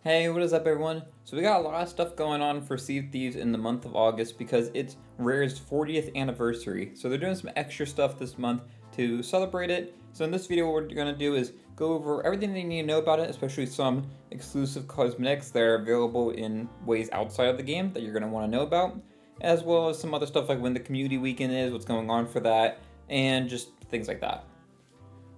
Hey, what is up, everyone? So we got a lot of stuff going on for Sea of Thieves in the month of August because it's Rare's 40th anniversary. So they're doing some extra stuff this month to celebrate it. So in this video, what we're going to do is go over everything that you need to know about it, especially some exclusive cosmetics that are available in ways outside of the game that you're going to want to know about, as well as some other stuff like when the community weekend is, what's going on for that, and just things like that.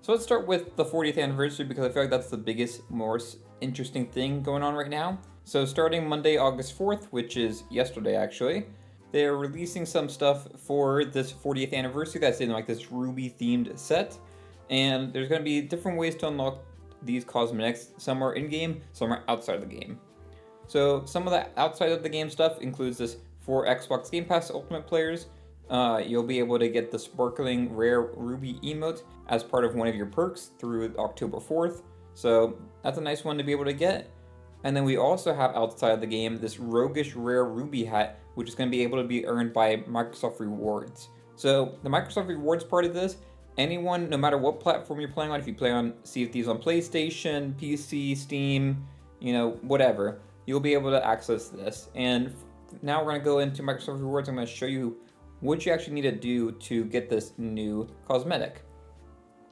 So let's start with the 40th anniversary because I feel like that's the biggest, most interesting thing going on right now. So starting Monday, August 4th, which is yesterday actually, they're releasing some stuff for this 40th anniversary that's in like this Ruby themed set. And there's going to be different ways to unlock these cosmetics. Some are in-game, some are outside of the game. So some of the outside of the game stuff includes this for Xbox Game Pass Ultimate players. You'll be able to get the sparkling rare ruby emote as part of one of your perks through October 4th. So that's a nice one to be able to get. And then we also have outside of the game this roguish rare ruby hat, which is going to be able to be earned by Microsoft Rewards. So the Microsoft Rewards part of this, anyone, no matter what platform you're playing on, if you play on Sea of Thieves on PlayStation, PC, Steam, whatever, you'll be able to access this. And now we're going to go into Microsoft Rewards. I'm going to show you what you actually need to do to get this new cosmetic.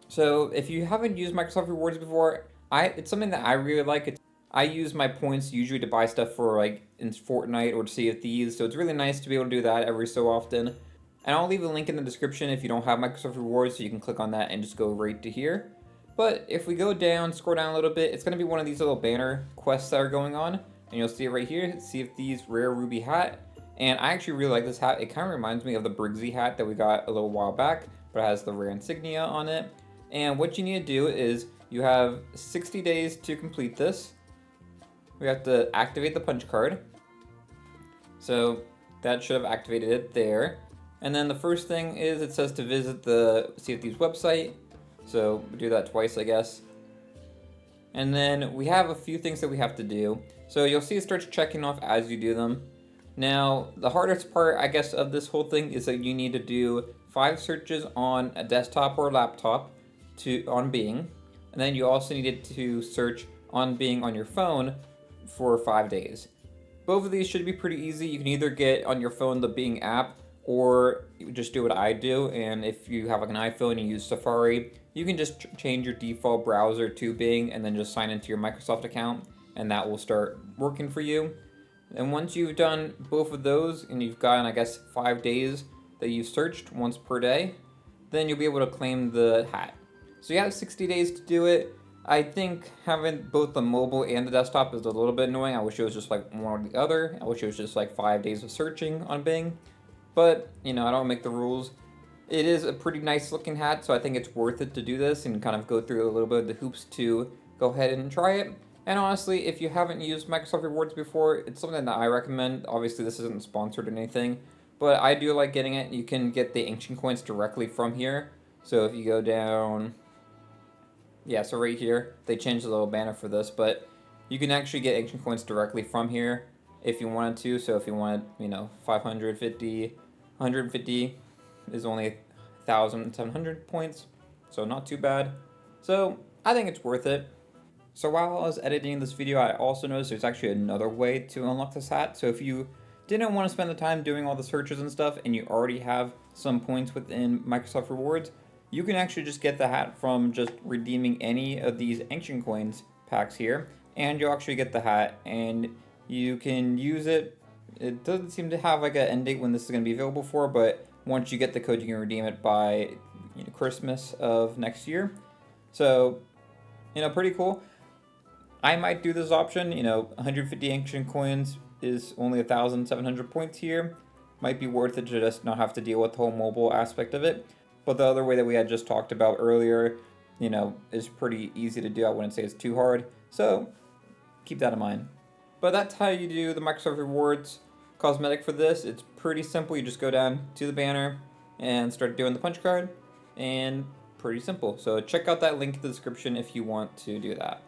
So if you haven't used Microsoft Rewards before, it's something that I really like. I use my points usually to buy stuff for like in Fortnite or Sea of Thieves, so it's really nice to be able to do that every so often. And I'll leave a link in the description if you don't have Microsoft Rewards, so you can click on that and just go right to here. But if we go down, scroll down a little bit, it's going to be one of these little banner quests that are going on, and you'll see it right here, Sea of Thieves Rare Ruby Hat. And I actually really like this hat. It kind of reminds me of the Briggsy hat that we got a little while back, but it has the rare insignia on it. And what you need to do is you have 60 days to complete this. We have to activate the punch card. So that should have activated it there. And then the first thing is it says to visit the Sea of Thieves website. So we do that twice, I guess. And then we have a few things that we have to do. So you'll see it starts checking off as you do them. Now, the hardest part, I guess, of this whole thing is that you need to do 5 searches on a desktop or laptop on Bing, and then you also needed to search on Bing on your phone for 5 days. Both of these should be pretty easy. You can either get on your phone the Bing app, or you just do what I do, and if you have like an iPhone and you use Safari, you can just change your default browser to Bing and then just sign into your Microsoft account, and that will start working for you. And once you've done both of those and you've gotten, I guess, 5 days that you've searched once per day, then you'll be able to claim the hat. So you have 60 days to do it. I think having both the mobile and the desktop is a little bit annoying. I wish it was just like one or the other. I wish it was just like 5 days of searching on Bing. But, I don't make the rules. It is a pretty nice looking hat, so I think it's worth it to do this and kind of go through a little bit of the hoops to go ahead and try it. And honestly, if you haven't used Microsoft Rewards before, it's something that I recommend. Obviously, this isn't sponsored or anything, but I do like getting it. You can get the ancient coins directly from here. So if you go down, yeah, so right here, they changed the little banner for this, but you can actually get ancient coins directly from here if you wanted to. So if you wanted, 550, 150 is only 1,700 points, so not too bad. So I think it's worth it. So while I was editing this video, I also noticed there's actually another way to unlock this hat. So if you didn't want to spend the time doing all the searches and stuff, and you already have some points within Microsoft Rewards, you can actually just get the hat from just redeeming any of these ancient coins packs here, and you'll actually get the hat, and you can use it. It doesn't seem to have like an end date when this is going to be available for, but once you get the code, you can redeem it by Christmas of next year. So, pretty cool. I might do this option, 150 ancient coins is only 1,700 points here. Might be worth it to just not have to deal with the whole mobile aspect of it. But the other way that we had just talked about earlier, is pretty easy to do. I wouldn't say it's too hard. So keep that in mind. But that's how you do the Microsoft Rewards cosmetic for this. It's pretty simple. You just go down to the banner and start doing the punch card. And pretty simple. So check out that link in the description if you want to do that.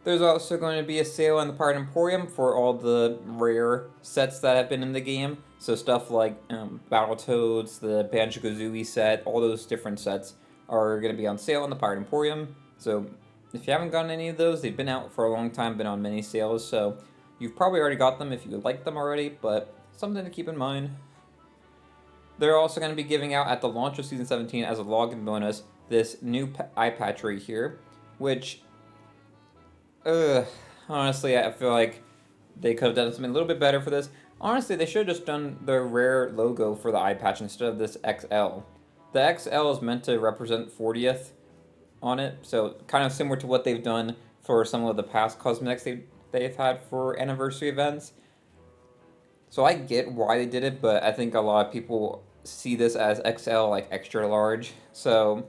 There's also going to be a sale on the part Emporium for all the rare sets that have been in the game. So stuff like Battletoads, the Banjo-Kazooie set, all those different sets are going to be on sale on the Pirate Emporium. So if you haven't gotten any of those, they've been out for a long time, been on many sales, so you've probably already got them if you like them already, but something to keep in mind. They're also going to be giving out at the launch of Season 17 as a login bonus this new eye patch right here, which, honestly, I feel like they could have done something a little bit better for this. Honestly, they should have just done the rare logo for the eye patch instead of this XL. The XL is meant to represent 40th on it, so kind of similar to what they've done for some of the past cosmetics they've had for anniversary events. So I get why they did it, but I think a lot of people see this as XL, like extra large. So,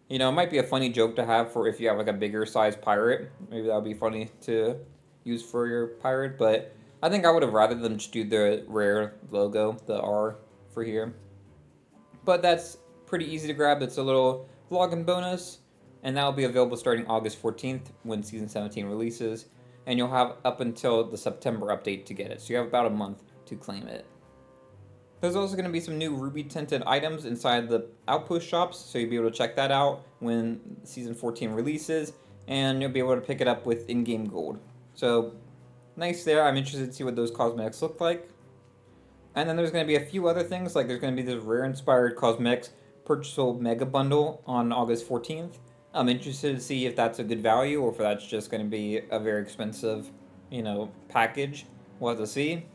it might be a funny joke to have for if you have like a bigger size pirate. Maybe that would be funny to use for your pirate, but I think I would have rather them just do the rare logo, the R for here. But that's pretty easy to grab. It's a little login bonus, and that will be available starting August 14th when Season 17 releases, and you'll have up until the September update to get it. So you have about a month to claim it. There's also going to be some new ruby tinted items inside the outpost shops, so you'll be able to check that out when Season 14 releases, and you'll be able to pick it up with in-game gold. So, nice there. I'm interested to see what those cosmetics look like. And then there's going to be a few other things, like there's going to be this rare inspired cosmetics purchasable mega bundle on August 14th. I'm interested to see if that's a good value or if that's just going to be a very expensive, package. We'll have to see.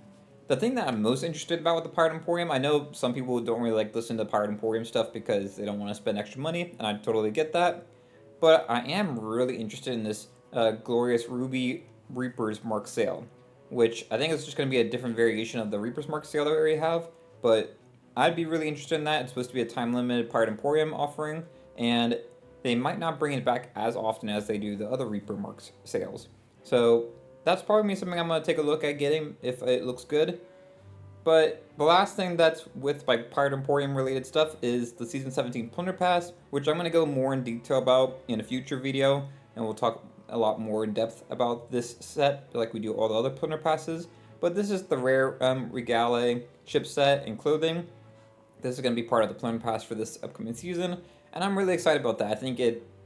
The thing that I'm most interested about with the Pirate Emporium, I know some people don't really like listen to Pirate Emporium stuff because they don't want to spend extra money, and I totally get that. But I am really interested in this glorious Ruby Reaper's Mark sale, which I think is just going to be a different variation of the Reaper's Mark sale that we already have. But I'd be really interested in that. It's supposed to be a time-limited Pirate Emporium offering, and they might not bring it back as often as they do the other Reaper Mark sales. So that's probably something I'm going to take a look at getting if it looks good. But the last thing that's with Pirate Emporium related stuff is the Season 17 Plunder Pass, which I'm going to go more in detail about in a future video, and we'll talk a lot more in depth about this set, like we do all the other Plunder Passes. But this is the rare Regale ship set and clothing. This is going to be part of the Plunder Pass for this upcoming season, and I'm really excited about that.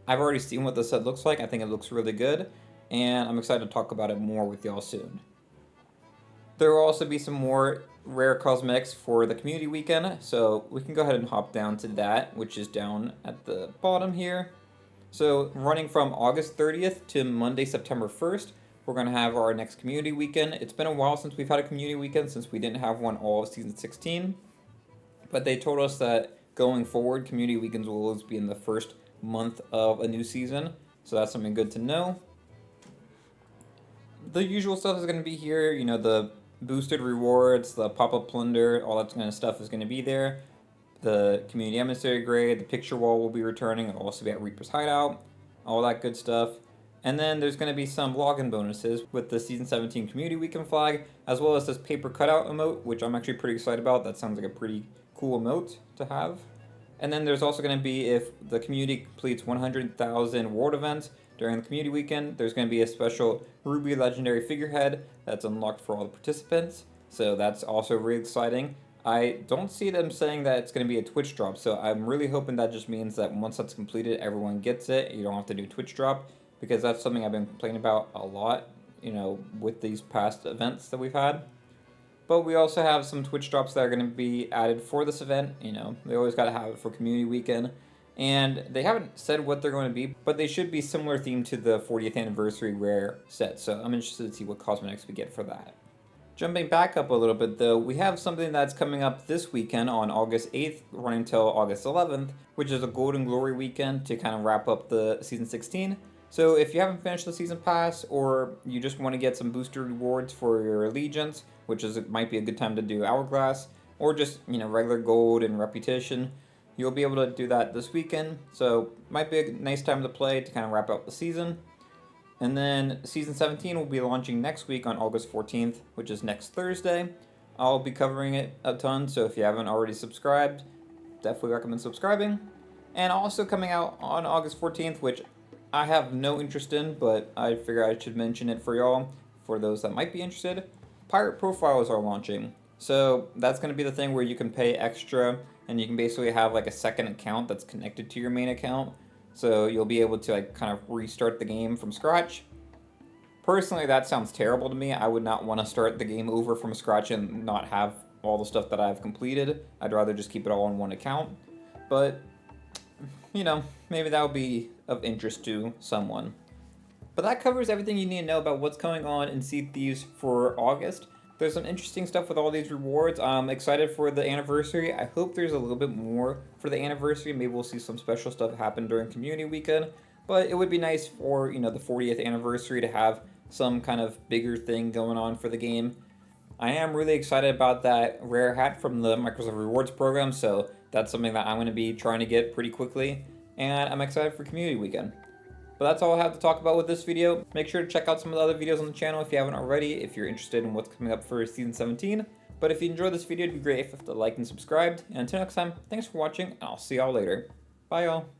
I've already seen what the set looks like. I think it looks really good, and I'm excited to talk about it more with y'all soon. There will also be some more rare cosmetics for the community weekend, so we can go ahead and hop down to that, which is down at the bottom here. So running from August 30th to Monday, September 1st, we're going to have our next community weekend. It's been a while since we've had a community weekend, since we didn't have one all of Season 16, but they told us that going forward, community weekends will always be in the first month of a new season, so that's something good to know. The usual stuff is going to be here, the boosted rewards, the pop-up plunder, all that kind of stuff is going to be there. The community emissary grade, the picture wall will be returning. It'll also be at Reaper's Hideout, all that good stuff. And then there's going to be some login bonuses with the Season 17 Community Weekend flag, as well as this paper cutout emote, which I'm actually pretty excited about. That sounds like a pretty cool emote to have. And then there's also going to be, if the community completes 100,000 world events during the community weekend, there's going to be a special Ruby Legendary figurehead that's unlocked for all the participants. So that's also really exciting. I don't see them saying that it's going to be a Twitch drop, so I'm really hoping that just means that once that's completed, everyone gets it. You don't have to do Twitch drop, because that's something I've been complaining about a lot, with these past events that we've had. But we also have some Twitch drops that are going to be added for this event. They always got to have it for community weekend. And they haven't said what they're going to be, but they should be similar themed to the 40th anniversary rare set. So I'm interested to see what cosmetics we get for that. Jumping back up a little bit though, we have something that's coming up this weekend on August 8th, running until August 11th, which is a Golden Glory weekend to kind of wrap up the Season 16. So if you haven't finished the Season Pass, or you just want to get some booster rewards for your allegiance, it might be a good time to do Hourglass, or just, regular gold and reputation, you'll be able to do that this weekend. So might be a nice time to play to kind of wrap up the season. And then Season 17 will be launching next week on August 14th, which is next Thursday. I'll be covering it a ton, so if you haven't already subscribed, definitely recommend subscribing. And also coming out on August 14th, which I have no interest in, but I figure I should mention it for y'all, for those that might be interested. Pirate Profiles are launching. So that's going to be the thing where you can pay extra, and you can basically have like a second account that's connected to your main account. so you'll be able to like kind of restart the game from scratch. Personally, that sounds terrible to me. I would not want to start the game over from scratch and not have all the stuff that I've completed. I'd rather just keep it all on one account. But, you know, maybe that would be of interest to someone. But that covers everything you need to know about what's going on in Sea of Thieves for August. There's some interesting stuff with all these rewards. I'm excited for the anniversary. I hope there's a little bit more for the anniversary. Maybe we'll see some special stuff happen during community weekend. But it would be nice for, the 40th anniversary to have some kind of bigger thing going on for the game. I am really excited about that rare hat from the Microsoft Rewards program, so that's something that I'm going to be trying to get pretty quickly, and I'm excited for community weekend. But that's all I have to talk about with this video. Make sure to check out some of the other videos on the channel if you haven't already, if you're interested in what's coming up for Season 17. But if you enjoyed this video, it'd be great if you like and subscribed. And until next time, thanks for watching, and I'll see y'all later. Bye y'all.